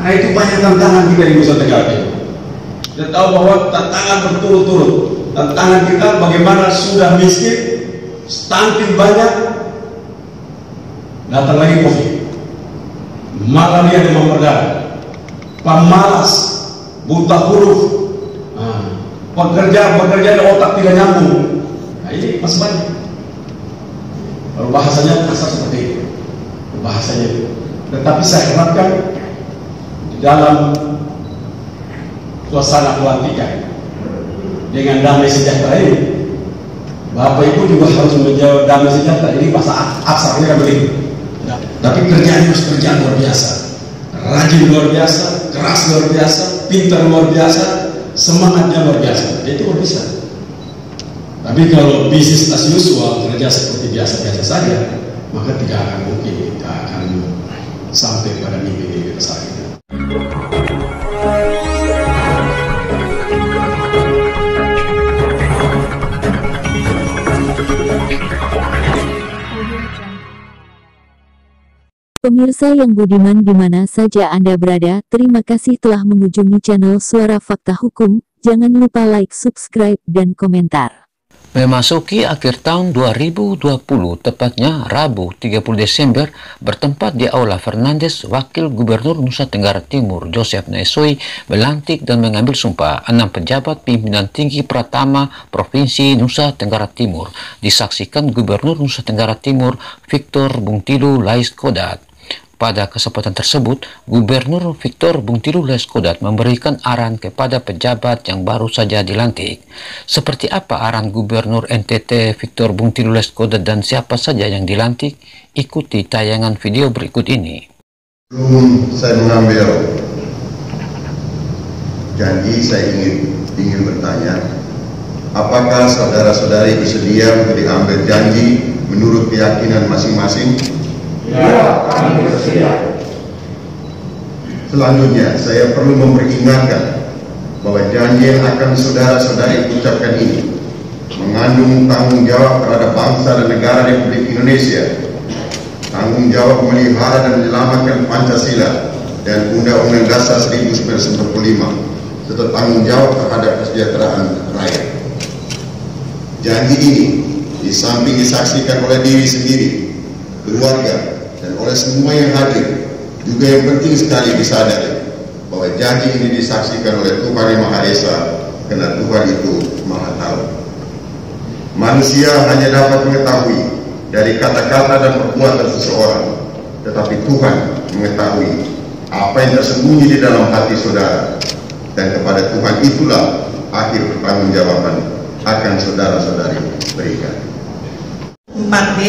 Nah, itu banyak tantangan kita di Nusa Tenggara Timur. Kita tahu bahwa tantangan berturut-turut. Tantangan kita bagaimana sudah miskin, stunting banyak, datang lagi COVID, malaria demam berdarah, pemalas, buta huruf, bekerja dan otak tidak nyambung. Nah, ini masih banyak. Kalau bahasanya kasar seperti itu, bahasanya itu. Tetapi saya harapkan di dalam suasana pelantikan dengan damai sejahtera ini, Bapak Ibu juga harus menjawab damai sejahtera. Ini bahasa aksarnya kan begitu. Tapi kerjaan harus kerjaan luar biasa, rajin luar biasa, keras luar biasa, pintar luar biasa, semangatnya luar biasa. Itu luar biasa. Tapi kalau bisnis as usual, kerja seperti biasa-biasa saja, maka tidak akan mungkin, tidak akan sampai pada mimpi besar kita. Pemirsa yang budiman di mana saja Anda berada, terima kasih telah mengunjungi channel Suara Fakta Hukum. Jangan lupa like, subscribe, dan komentar. Memasuki akhir tahun 2020, tepatnya Rabu 30 Desember, bertempat di Aula Fernandes, Wakil Gubernur Nusa Tenggara Timur Joseph Naisoi melantik dan mengambil sumpah 6 pejabat pimpinan tinggi Pratama Provinsi Nusa Tenggara Timur, disaksikan Gubernur Nusa Tenggara Timur Victor Bungtilu Laiskodat. Pada kesempatan tersebut, Gubernur Victor Bungtilu Laiskodat memberikan arahan kepada pejabat yang baru saja dilantik. Seperti apa arahan Gubernur NTT Victor Bungtilu Laiskodat dan siapa saja yang dilantik? Ikuti tayangan video berikut ini. Sebelum saya mengambil janji, saya ingin bertanya, apakah saudara-saudari bersedia untuk diambil janji menurut keyakinan masing-masing? Ya, kami bersedia. Selanjutnya, saya perlu memperingatkan bahwa janji yang akan saudara-saudari ucapkan ini mengandung tanggung jawab terhadap bangsa dan negara Republik Indonesia, tanggung jawab memelihara dan menyelamatkan Pancasila dan Undang-Undang Dasar 1945, serta tanggung jawab terhadap kesejahteraan rakyat. Janji ini di samping disaksikan oleh diri sendiri, keluarga, dan oleh semua yang hadir, juga yang penting sekali disadari bahwa janji ini disaksikan oleh Tuhan Yang Maha Esa, karena Tuhan itu Maha Tahu. Manusia hanya dapat mengetahui dari kata-kata dan perbuatan seseorang, tetapi Tuhan mengetahui apa yang tersembunyi di dalam hati saudara, dan kepada Tuhan itulah akhir pertanggungjawaban akan saudara-saudari berikan. 4B,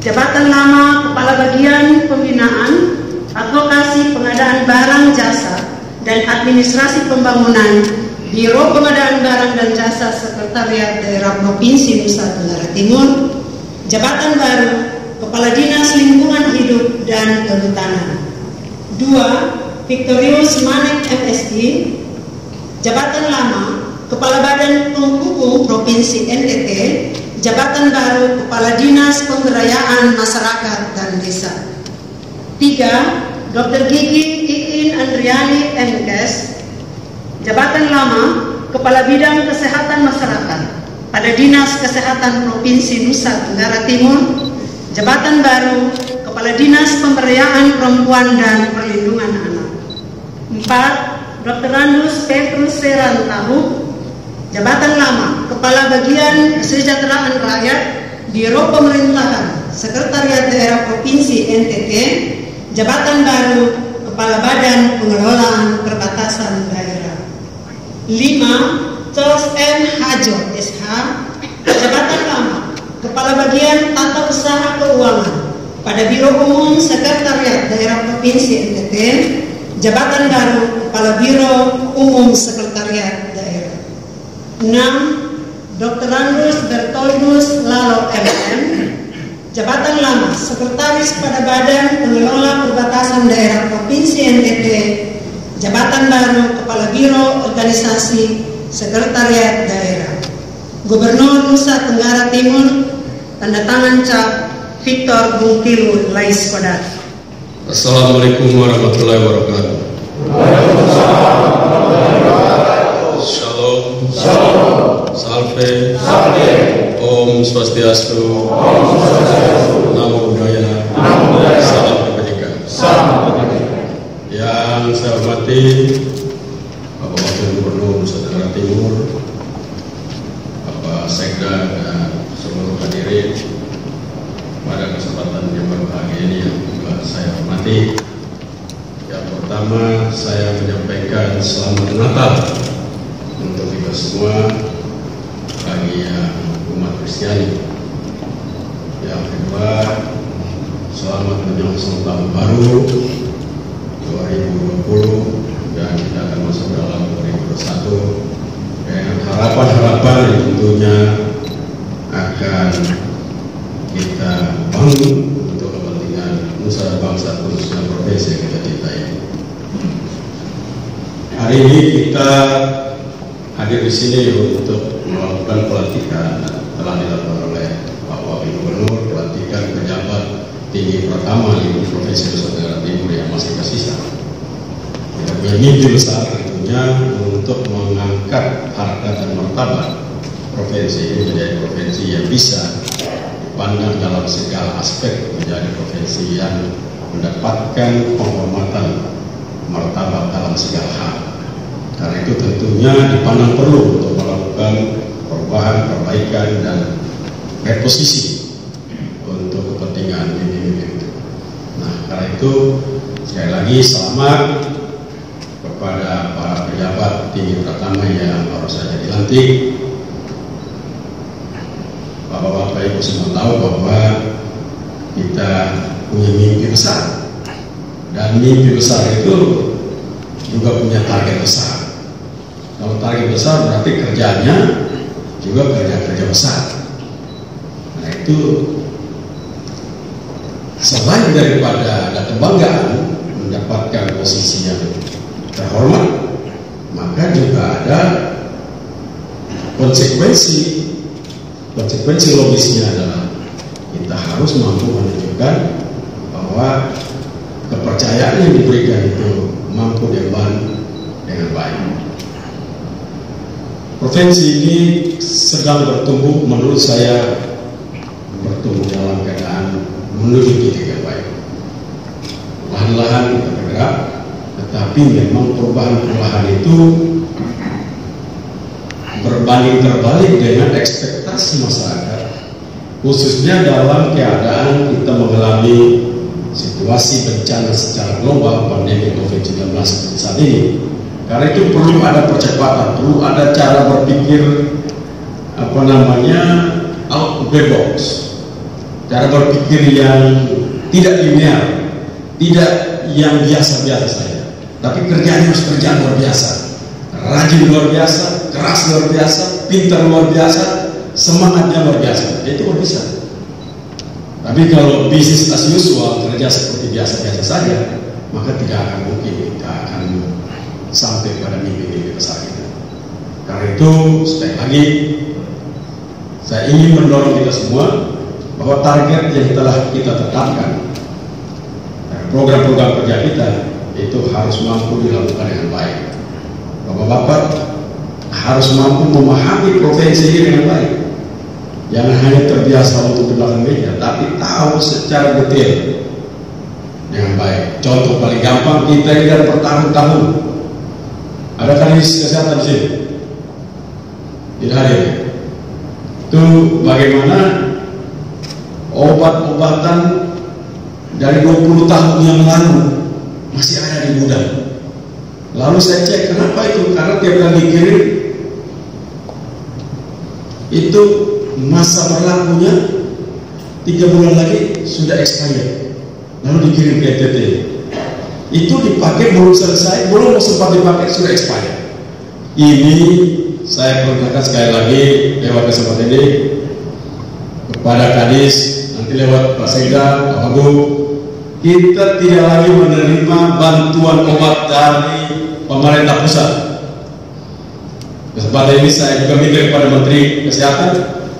Jabatan Lama Kepala Bagian Pembinaan, Advokasi Pengadaan Barang Jasa, dan Administrasi Pembangunan, Biro Pengadaan Barang dan Jasa Sekretariat Daerah Provinsi Nusa Tenggara Timur. Jabatan baru Kepala Dinas Lingkungan Hidup dan Kehutanan. 2. Victorius Manek MSI. Jabatan Lama Kepala Badan Penghubung Provinsi NTT. Jabatan baru Kepala Dinas Pemberdayaan Masyarakat dan Desa. 3. Dr. Gigi Iin Andriani MKes. Jabatan lama Kepala Bidang Kesehatan Masyarakat pada Dinas Kesehatan Provinsi Nusa Tenggara Timur. Jabatan baru Kepala Dinas Pemberdayaan Perempuan dan Perlindungan Anak. 4. Dr. Randus Petrus Serantahu. Jabatan lama Kepala Bagian Kesejahteraan Rakyat, Biro Pemerintahan, Sekretariat Daerah Provinsi NTT. Jabatan baru Kepala Badan Pengelolaan Perbatasan Daerah. 5. Charles M. Hajo SH. Jabatan lama Kepala Bagian Tata Usaha Keuangan pada Biro Umum Sekretariat Daerah Provinsi NTT. Jabatan baru Kepala Biro Umum Sekretariat Daerah. 6. Dr. Andrus Bertoldus Lalo MM. Jabatan lama Sekretaris pada Badan Pengelola Perbatasan Daerah Provinsi NTT. Jabatan baru Kepala Biro Organisasi Sekretariat Daerah. Gubernur Nusa Tenggara Timur, tanda tangan cap Victor Bungtilu Laiskodat. Assalamualaikum warahmatullahi wabarakatuh. Shalom. Salve. Om Swastiastu. Namo Buddhaya. Salam kebajikan. Yang saya hormati Bapak Wakil Gubernur Nusa Tenggara Timur, Bapak Sekda dan seluruh hadirin pada kesempatan yang berbahagia ini yang juga saya hormati. Yang pertama, saya menyampaikan selamat Natal untuk kita semua bagi umat Kristiani. Yang kedua, selamat menyongsong tahun baru 2020 dan kita akan masuk dalam 2021 dengan harapan-harapan yang tentunya akan kita bangun untuk kepentingan nusa bangsa khususnya provinsi yang kita cintai. Hari ini kita hadir di sini untuk melakukan pelantikan telah dilakukan oleh Pak Wakil Gubernur, pelantikan pejabat tinggi pertama di Provinsi Nusa Tenggara Timur yang masih tersisa. Kita punya mimpi besar tentunya untuk mengangkat harkat dan martabat provinsi ini menjadi provinsi yang bisa dipandang dalam segala aspek menjadi provinsi yang mendapatkan penghormatan martabat dalam segala hal. Karena itu tentunya dipandang perlu untuk melakukan perubahan, perbaikan dan reposisi untuk kepentingan mimpi-mimpi itu. Nah, karena itu sekali lagi selamat kepada para pejabat tinggi pertama yang baru saja dilantik. Bapak-bapak Ibu semua tahu bahwa kita punya mimpi besar, dan mimpi besar itu juga punya target besar. Kalau target besar berarti kerjanya juga kerja besar. Nah itu selain daripada ada kebanggaan mendapatkan posisi yang terhormat, maka juga ada konsekuensi logisnya adalah kita harus mampu menunjukkan bahwa kepercayaan yang diberikan itu mampu diemban dengan baik. Provinsi ini sedang bertumbuh, menurut saya bertumbuh dalam keadaan menuju titik yang baik. Lahan-lahan kita bergerak, tetapi memang perubahan itu berbanding terbalik dengan ekspektasi masyarakat, khususnya dalam keadaan kita mengalami situasi bencana secara global, pandemi COVID-19 seperti saat ini. Karena itu perlu ada percepatan, perlu ada cara berpikir out of the box, cara berpikir yang tidak linear, tidak yang biasa-biasa saja, tapi kerjanya harus kerja luar biasa, rajin luar biasa, keras luar biasa, pintar luar biasa, semangatnya luar biasa. Itu bisa. Tapi kalau bisnis as usual, kerja seperti biasa-biasa saja, maka tidak akan mungkin kita akan sampai pada mimpi-mimpi besar kita. Karena itu sekali lagi saya ingin mendorong kita semua bahwa target yang telah kita tetapkan, program-program kerja kita itu harus mampu dilakukan dengan baik. Bapak-bapak harus mampu memahami provinsi ini dengan baik. Jangan hanya terbiasa untuk di belakang meja, tapi tahu secara detail dengan baik. Contoh paling gampang, kita ini dari bertahun-tahun ada kadis kesehatan di sini, tidak hadir. Itu bagaimana obat-obatan dari 20 tahun yang lalu masih ada di gudang. Lalu saya cek kenapa itu, karena tiap kali dikirim itu masa berlakunya 3 bulan lagi sudah expired, lalu dikirim ke NTT. Itu dipakai belum selesai, belum sempat dipakai sudah expired. Ini saya perintahkan sekali lagi lewat kesempatan ini kepada Kadis, nanti lewat Pak Sekda, Pak Wagub, kita tidak lagi menerima bantuan obat dari pemerintah pusat. Kesempatan ini saya juga minta kepada Menteri Kesehatan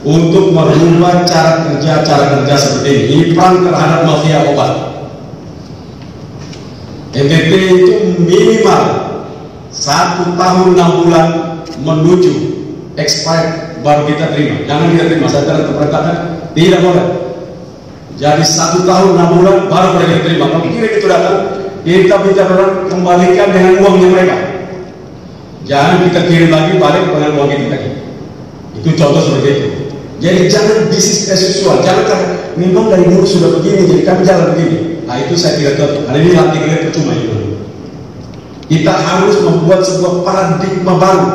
untuk merubah cara kerja seperti ini. Ini perang terhadap mafia obat. NTT itu minimal 1 tahun 6 bulan menuju expired baru kita terima. Jangan kita terima, saya terperintahkan tidak boleh. Jadi 1 tahun 6 bulan baru boleh kita terima. Kalau kirim itu datang, kita bicara kembalikan dengan uangnya mereka. Jangan kita kirim lagi balik dengan uang kita lagi. Itu contoh seperti itu. Jadi jangan bisnis as usual. Jangan kan memang dari dulu sudah begini, jadi kami jalan begini. Nah itu saya tidak tahu. Karena ini latih kalian percuma itu. Kita harus membuat sebuah paradigma baru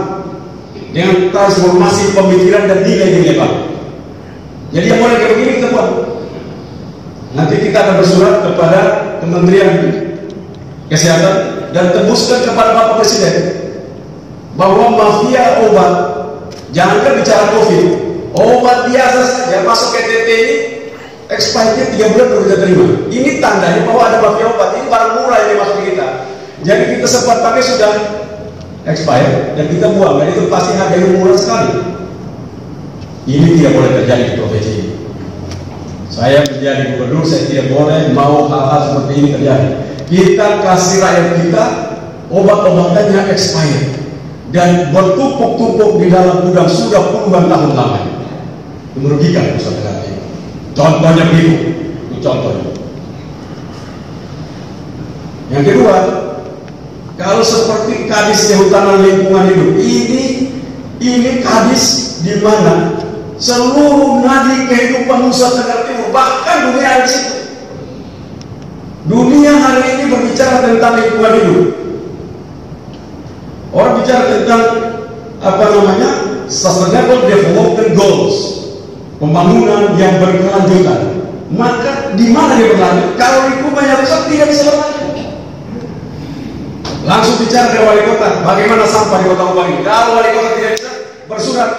dengan transformasi pemikiran dan nilai-nilai baru. Jadi yang boleh kayak begini kita buat. Nanti kita akan bersurat kepada Kementerian Kesehatan dan tembuskan kepada Bapak Presiden bahwa mafia obat, jangankan bicara COVID, obat biasa saja masuk KTP ini expirednya 3 bulan baru kita terima. Ini tandanya bahwa ada mafia obat. Ini barang murah yang masuk ke kita. Jadi kita sempat pakai sudah expired dan kita buang. Dan itu pasti harganya murah sekali. Ini tidak boleh terjadi di provinsi ini. Saya menjadi gubernur, saya tidak boleh mau hal-hal seperti ini terjadi. Kita kasih rakyat kita obat-obatannya expired dan bertumpuk-tumpuk di dalam gudang sudah puluhan tahun lamanya. Merugikan pusat negara ini. Contohnya begitu. Itu contohnya. Yang kedua, kalau seperti Kadis Kehutanan Lingkungan Hidup, ini Kadis di mana seluruh nadi kehidupan Nusa Tenggara Timur, bahkan dunia ada di situ. Dunia hari ini berbicara tentang lingkungan hidup. Orang bicara tentang Sustainable Development Goals, pembangunan yang berkelanjutan. Maka di mana dia berlanjut? Kalau lingkungannya rusak tidak bisa berlanjut. Langsung bicara dengan wali kota, bagaimana sampah di kota Ubang ini. Kalau wali kota tidak bisa bersurat,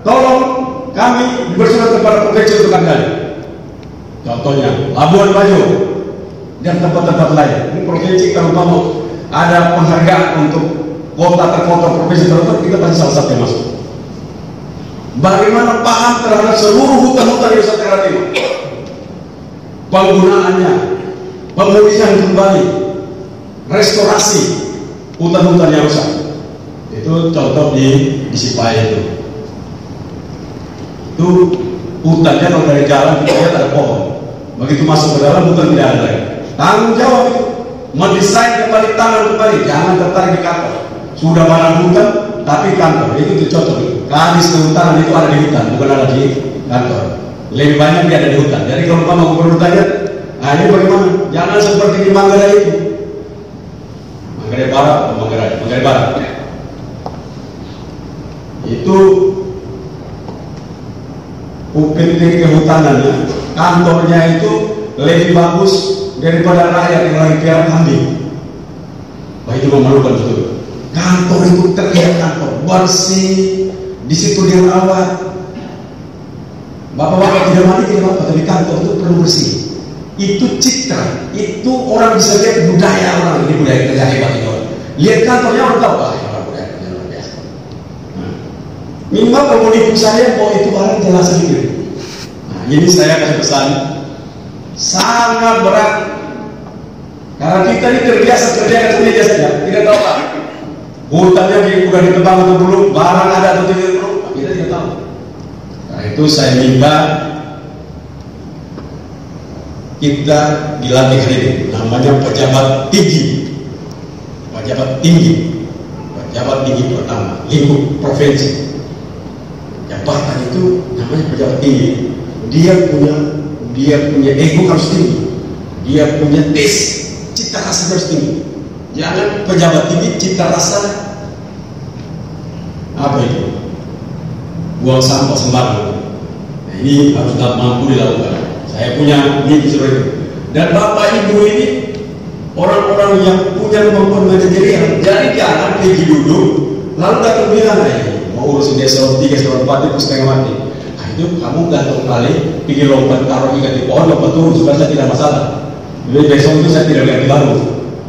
tolong kami bersurat kepada provinsi untuk kami. Contohnya Labuan Bajo dan tempat-tempat lain. Ini provinsi kalau mau ada penghargaan untuk kota terkotor provinsi terkotor, kita pasti salah satu yang masuk. Bagaimana paham terhadap seluruh hutan-hutan di Nusa Tenggara Timur, penggunaannya, pemulihan kembali, restorasi hutan-hutan yang rusak. Itu contoh di Sipaya itu hutannya kalau dari jalan kita lihat ada pohon, begitu masuk ke dalam hutan tidak ada lagi. Tanggung jawab itu mendesain kembali, tanam kembali, jangan tertarik di kantor. Sudah barang hutan tapi kantor, itu contoh. Kadis Kehutanan itu ada di hutan, bukan ada di kantor. Lebih banyak dia ada di hutan. Jadi kalau kamu gubernur tanya, nah ini bagaimana? Jangan seperti di Manggarai itu. Manggarai Barat atau Manggarai Barat. Itu UPT Kehutanannya, kantornya itu lebih bagus daripada rakyat yang lagi piara kambing. Wah, itu memalukan betul. Kantor itu terlihat kantor bersih, di situ dia rawat. Bapak-bapak tidak mandi tidak apa, tapi kantor itu perlu bersih. Itu citra, itu orang bisa lihat budaya orang, ini budaya kerja hebat ini orang. Lihat kantornya orang tahu, wah orang budaya kerja luar biasa. Minimal kalau menipu saya, bahwa itu barang jelas sedikit. Nah, ini saya kasih pesan, sangat berat. Karena kita ini terbiasa kerja meja saja, tidak tahu apa. Hutannya sudah ditebang atau belum, barang ada atau tidak belum, kita tidak tahu. Nah itu saya minta kita dilatih hari ini, namanya pejabat tinggi, pejabat tinggi pertama, lingkup provinsi. Jabatan itu namanya pejabat tinggi. Dia punya ego harus tinggi, dia punya tes, cita rasa harus tinggi. Jangan pejabat tinggi cita rasa apa itu? Buang sampah sembarangan. Nah, ini harus mampu dilakukan. Saya punya mimpi seperti itu. Dan bapak ibu ini orang-orang yang punya kemampuan manajerial. Jadi jangan pergi duduk lalu datang bilang, mau urus desa 3 eselon 4 itu setengah mati. Nah itu kamu gantung kali, pergi lompat taruh ikan di pohon, lompat turun, sudah saya tidak masalah. Jadi besok itu saya tidak ganti baru.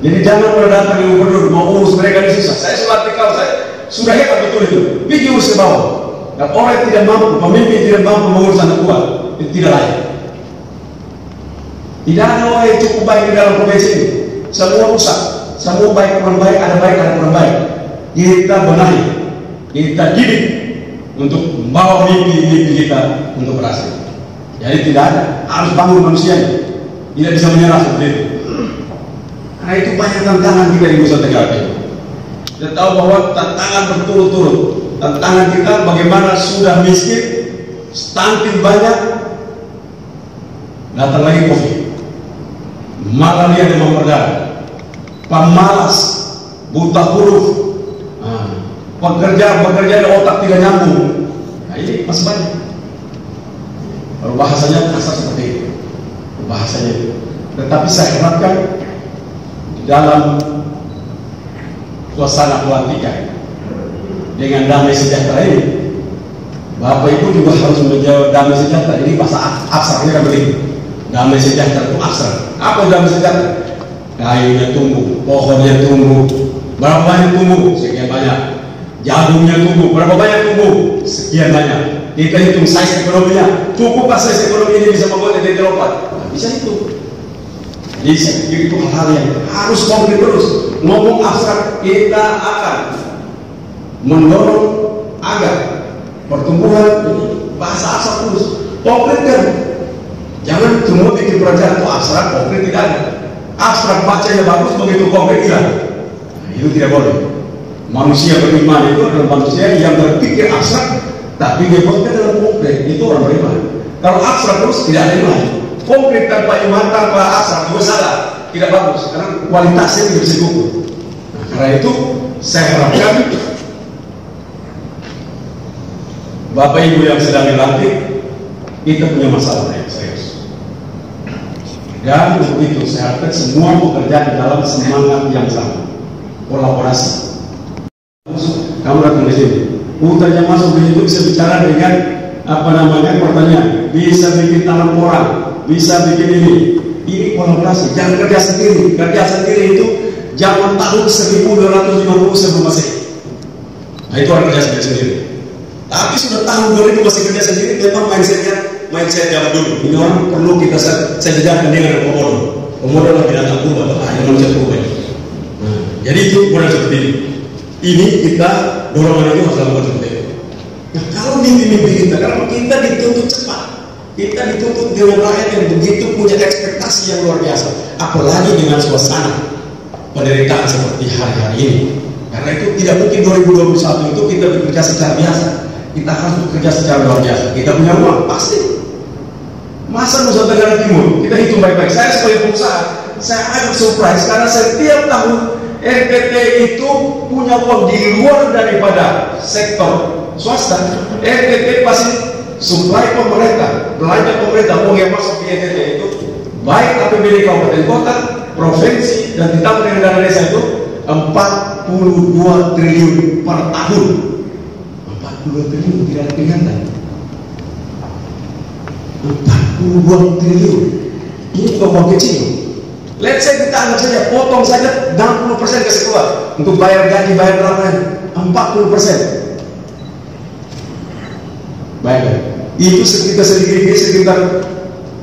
Jadi jangan pernah datang di gubernur mau urus mereka di susah. Saya sudah tikal, saya sudah hebat betul itu. Pergi urus ke bawah. Dan orang yang tidak mampu, pemimpin tidak mampu mengurus anak buah, itu tidak layak. Tidak ada orang yang cukup baik di dalam provinsi ini. Semua rusak. Semua baik kurang baik, ada kurang baik. Kita benahi, kita didik untuk membawa mimpi kita untuk berhasil. Jadi tidak ada, harus bangun manusianya. Tidak bisa menyerah seperti itu. Karena itu banyak tantangan kita di Nusa Tenggara Timur. Kita tahu bahwa tantangan berturut-turut. Tantangan kita bagaimana sudah miskin, stunting banyak, datang lagi COVID, malaria demam berdarah, pemalas, buta huruf, bekerja di otak tidak nyambung. Nah ini masih banyak. Kalau bahasanya kasar seperti itu, bahasanya. Tetapi saya harapkan di dalam suasana pelantikan dengan damai sejahtera ini, Bapak Ibu juga harus menjawab damai sejahtera. Ini bahasa abstraknya kan begitu. Damai sejahtera itu abstrak. Apa damai sejahtera? Kayunya tumbuh, pohonnya tumbuh, berapa banyak tumbuh? Sekian banyak. Jagungnya tumbuh, berapa banyak tumbuh? Sekian banyak. Kita hitung size ekonominya. Cukup size ekonomi ini bisa membuat kita terlompat? Nah, bisa itu. Jadi saya pikir itu hal yang harus konkret terus. Ngomong abstrak, kita akan mendorong agar pertumbuhan ini bahasa abstrak terus. Konkretkan. Jangan cuma bikin perencanaan itu abstrak, konkret tidak ada. Abstrak bacanya bagus, begitu konkret hilang. Nah, itu tidak boleh. Manusia beriman itu adalah manusia yang berpikir abstrak, tapi dia buatnya dalam konkret. Itu orang beriman. Kalau abstrak terus tidak ada iman. Konkret tanpa iman, tanpa abstrak juga salah, tidak bagus. Karena kualitasnya tidak bisa diukur. Nah, karena itu saya harapkan Bapak Ibu yang sedang dilantik, kita punya masalah yang serius. Dan untuk itu saya harapkan semua bekerja di dalam semangat yang sama, kolaborasi. Kamu datang di sini, putarnya masuk di situ bisa bicara dengan pertanyaan, bisa bikin tanam orang, bisa bikin ini kolaborasi. Jangan kerja sendiri. Kerja sendiri itu zaman tahun 1250 sebelum Masehi. Nah itu orang kerja sendiri. Tapi sudah tahun 2000 masih kerja sendiri, memang mindset zaman dulu. Ini orang perlu kita sejajarkan dengan komodo. Komodo adalah binatang purba, yang manusia purba. Nah, jadi itu model seperti ini. Ini kita dorongan itu harus lakukan seperti itu. Nah, kalau mimpi-mimpi kita, karena kita dituntut cepat, kita dituntut dengan rakyat yang begitu punya ekspektasi yang luar biasa, apalagi dengan suasana penderitaan seperti hari-hari ini. Karena itu tidak mungkin 2021 itu kita bekerja secara biasa. Kita harus bekerja secara luar biasa. Kita punya uang, pasti. Masa Nusa Tenggara Timur, kita hitung baik-baik. Saya sebagai pengusaha, saya agak surprise karena setiap tahun RPT itu punya uang di luar daripada sektor swasta. RPT pasti supply pemerintah, belanja pemerintah, uang yang masuk di RPT itu baik APBD kabupaten kota, provinsi, dan ditambah dengan dana desa itu 42 triliun per tahun. 42 triliun tidak ada kelihatan. 42 triliun. Ini bukan uang kecil. Let's say kita anggap saja, potong saja 60% kasih keluar untuk bayar gaji, bayar berapa? 40%. Baik. Itu sekitar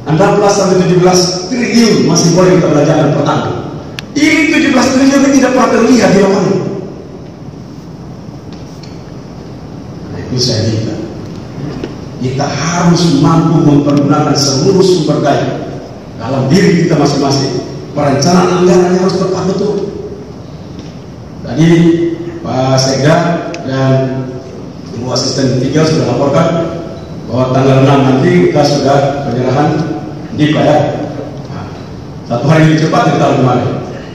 16 sampai 17 triliun masih boleh kita belanjakan per tahun. Ini 17 triliun ini tidak pernah terlihat di mana. Itu saya minta. Kita harus mampu mempergunakan seluruh sumber daya dalam diri kita masing-masing. Perencanaan anggarannya harus tepat betul. Tadi Pak Sekda dan Ibu Asisten 3 sudah laporkan bahwa tanggal 6 nanti kita sudah penyerahan DIPA ya. Nah, 1 hari lebih cepat dari tahun kemarin.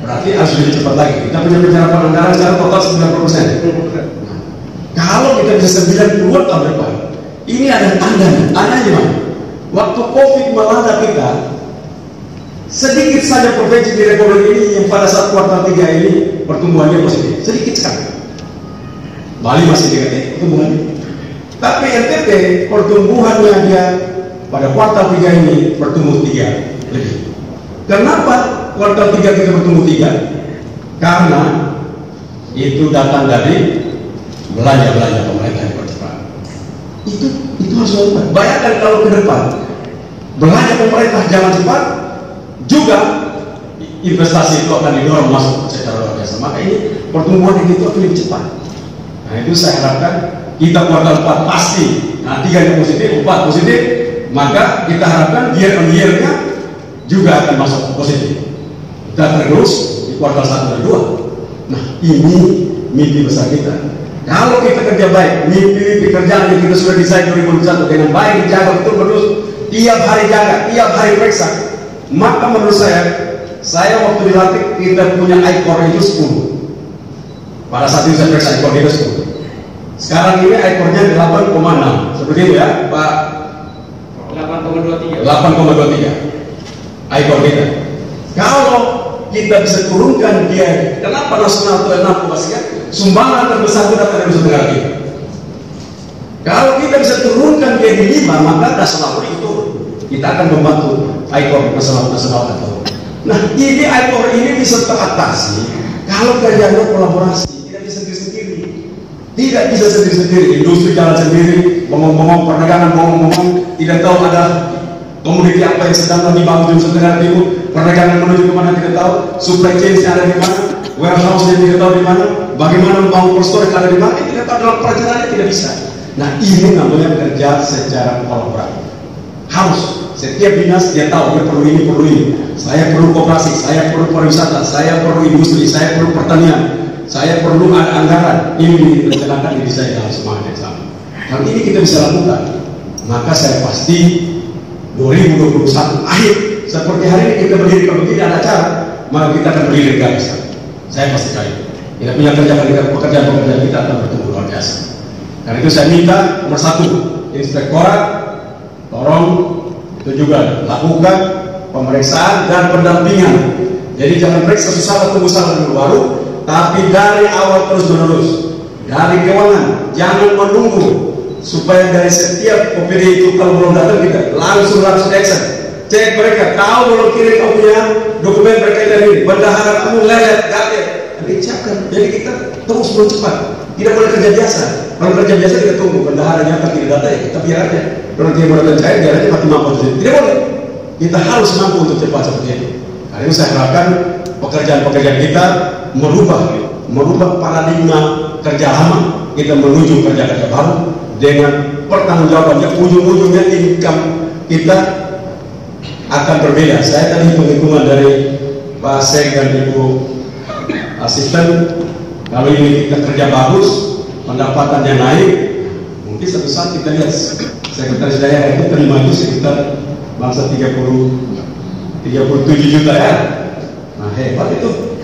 Berarti harus lebih cepat lagi. Kita punya penyerahan anggaran secara total 90%. Nah, kalau kita bisa 90 tahun depan, ini ada tandanya. Tandanya gimana? Waktu COVID melanda kita, sedikit saja provinsi di Republik ini yang pada saat kuartal 3 ini pertumbuhannya positif, sedikit sekali. Bali masih negatif pertumbuhannya, tapi NTT pertumbuhannya dia pada kuartal 3 ini bertumbuh 3 lebih. Kenapa kuartal 3 kita bertumbuh 3? Karena itu datang dari belanja pemerintah yang bercepat. Itu harus dilakukan. Bayangkan kalau ke depan belanja pemerintah jangan cepat, juga investasi itu akan didorong masuk secara luar biasa. biasa. Maka ini pertumbuhan yang itu akan lebih cepat. Nah itu saya harapkan kita kuartal 4 pasti. Nah 3 yang positif, 4 positif, maka kita harapkan year on year-nya juga akan masuk positif. Kita terus di kuartal 1 dan 2. Nah ini mimpi besar kita. Kalau kita kerja baik, mimpi pekerjaan yang kita sudah desain 2021 dengan baik, dijaga betul terus, tiap hari jaga, tiap hari periksa, maka menurut saya waktu dilatih kita punya ICOR itu 10. Pada saat itu saya periksa ICOR kita 10. Sekarang ini ICOR-nya 8,6, seperti itu ya Pak? 8,23 ICOR kita. Kalau kita bisa turunkan dia, kenapa nasional itu 6 sekian? Sumbangan terbesar kita pada Nusa Tenggara Timur. Kalau kita bisa turunkan dia di 5, maka nasional itu turun. Kita akan membantu ICOR nasional atau. Nah, ini ICOR ini bisa teratasi kalau kerjanya kolaborasi, tidak bisa sendiri-sendiri. Tidak bisa sendiri-sendiri. Industri jalan sendiri, ngomong-ngomong perdagangan, ngomong-ngomong, tidak tahu ada komoditi apa yang sedang dibangun di Nusa Tenggara Timur, perdagangan menuju kemana tidak tahu, supply chain-nya ada di mana, warehouse-nya tidak tahu di mana, bagaimana membangun cold storage ada di mana, tidak tahu dalam perencanaannya tidak bisa. Nah ini namanya kerja secara kolaboratif. Harus setiap dinas dia tahu dia perlu ini, perlu ini. Saya perlu koperasi, saya perlu pariwisata, saya perlu industri, saya perlu pertanian, saya perlu anggaran. Ini direncanakan di saya dalam semangat yang sama. Kalau ini kita bisa lakukan, maka saya pasti 2021 akhir seperti hari ini kita berdiri kalau begini ada acara, maka kita akan berdiri di sana. Saya pasti kali kita punya pekerjaan kita akan bertumbuh luar biasa. Karena itu saya minta nomor 1 inspektorat tolong itu juga lakukan pemeriksaan dan pendampingan. Jadi jangan periksa susah tunggu salah dulu baru, tapi dari awal terus menerus, dari keuangan jangan menunggu. Supaya dari setiap OPD itu kalau belum datang kita langsung action, cek mereka, kau belum kirim kau punya dokumen berkaitan ini, bendahara kamu lelet, gatel, dicapkan. Jadi kita terus bercepat, tidak boleh kerja biasa. Kalau kerja biasa kita tunggu bendahara nyata tidak datang, ya kita biar aja. Kalau dia berdatang cair, biar aja mati mampu. Tidak boleh. Kita harus mampu untuk cepat seperti itu. Karena itu saya harapkan pekerjaan-pekerjaan kita merubah paradigma kerja lama, kita menuju kerja-kerja baru. Dengan pertanggungjawabannya, ujung-ujungnya income kita akan berbeda. Saya tadi penghitungan dari Pak Sek dan Ibu Asisten, kalau ini kita kerja bagus, pendapatannya naik, mungkin satu saat kita lihat sekretaris daerah itu terima itu sekitar bangsa 37 juta ya. Nah hebat itu,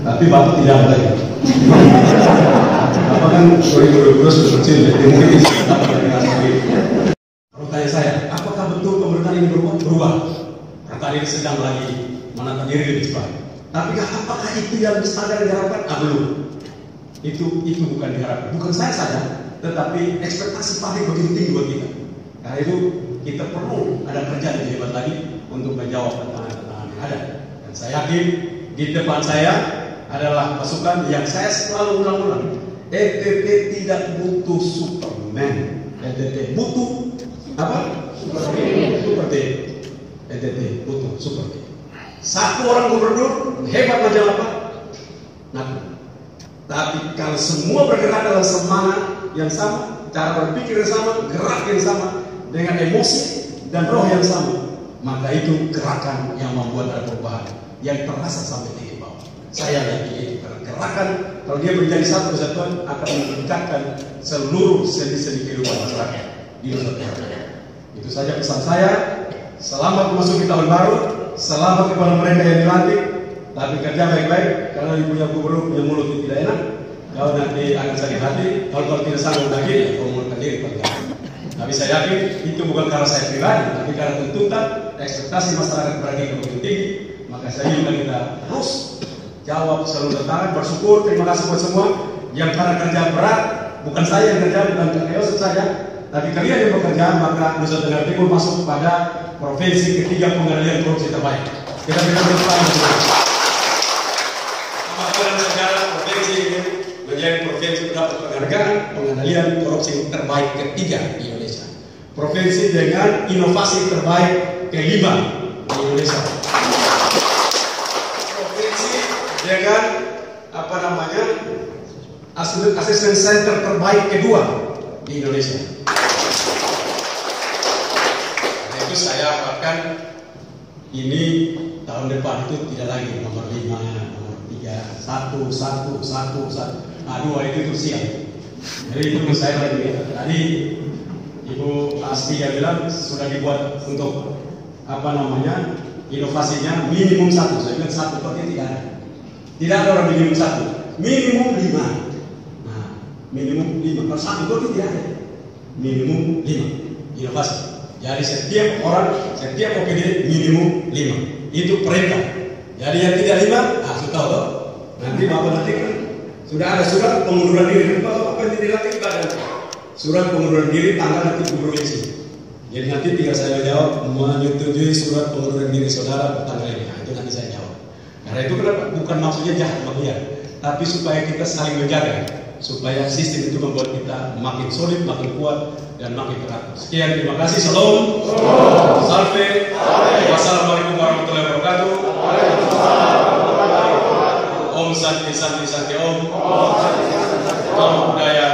tapi Bapak tidak ada lagi. Apa kan 2022 sudah kecil ya, mungkin bisa kalau tanya saya, apakah betul pemerintahan ini berubah? Pertanyaan ini sedang lagi menata diri lebih cepat. Tapi apakah itu yang standar diharapkan? Belum. Itu bukan diharapkan. Bukan saya saja, tetapi ekspektasi publik begitu tinggi buat kita. Karena itu kita perlu ada kerjaan yang hebat lagi untuk menjawab tantangan-tantangan yang ada. Dan saya yakin di depan saya adalah masukan yang saya selalu ulang-ulang. NTT tidak butuh Superman. NTT butuh apa? Super T. NTT butuh Super T. Satu orang gubernur hebat macam apa? Nah, tapi kalau semua bergerak dalam semangat yang sama, cara berpikir yang sama, gerak yang sama, dengan emosi dan roh yang sama, maka itu gerakan yang membuat ada perubahan yang terasa sampai tinggi bawah. Saya yakin itu karena gerakan kalau dia menjadi satu kesatuan akan meningkatkan seluruh sendi-sendi kehidupan masyarakat di Nusa Tenggara. Itu saja pesan saya. Selamat memasuki tahun baru. Selamat kepada mereka yang dilantik. Tapi kerja baik-baik. Karena punya gubernur punya mulut yang tidak enak. Kalau nanti akan sakit hati. Kalau tidak sanggup lagi, ya mengundurkan diri. Tapi saya yakin itu bukan karena saya pribadi, tapi karena tuntutan ekspektasi masyarakat kepada kita begitu tinggi. Maka saya minta kita terus jawab seluruh tantangan, bersyukur, terima kasih buat semua yang karena kerja berat, bukan saya yang kerja, bukan Kak saja, tapi kalian yang bekerja, maka Nusa Tenggara Timur masuk pada provinsi ketiga pengendalian korupsi terbaik. Kita berikan tepuk tangan. Kemampuan negara provinsi ini menjadi provinsi mendapat penghargaan pengendalian korupsi terbaik ketiga di Indonesia. Provinsi dengan inovasi terbaik kelima di Indonesia. Dengan Assessment Center terbaik kedua di Indonesia. Nah, itu saya harapkan ini tahun depan itu tidak lagi nomor 5, nomor 3, 1. Nah, 2 itu siap. Jadi itu saya lagi. Tadi Ibu Astia bilang sudah dibuat untuk inovasinya minimum 1. Saya bilang 1 tapi tidak ada. Tidak ada orang minimum 1. Minimum 5. Nah, minimum 5. Kalau 1 itu tidak ada. Minimum 5 inovasi. Jadi setiap OPD minimum 5. Itu perintah. Jadi yang tidak 5, sudah tahu toh. Nanti Bapak nanti kan sudah ada surat pengunduran diri. Bapak yang dilatih badan. Surat pengunduran diri tanggal nanti Gubernur isi. Jadi nanti tinggal saya jawab menyetujui surat pengunduran diri saudara tanggal ini. Nah, itu nanti saya jawab. Karena itu kenapa? Bukan maksudnya jahat maksudnya, tapi supaya kita saling menjaga, supaya sistem itu membuat kita makin solid, makin kuat, dan makin teratur. Sekian, terima kasih. Salam. Salve. Wassalamualaikum warahmatullahi wabarakatuh. Om Santi Santi Santi Om. Om Budaya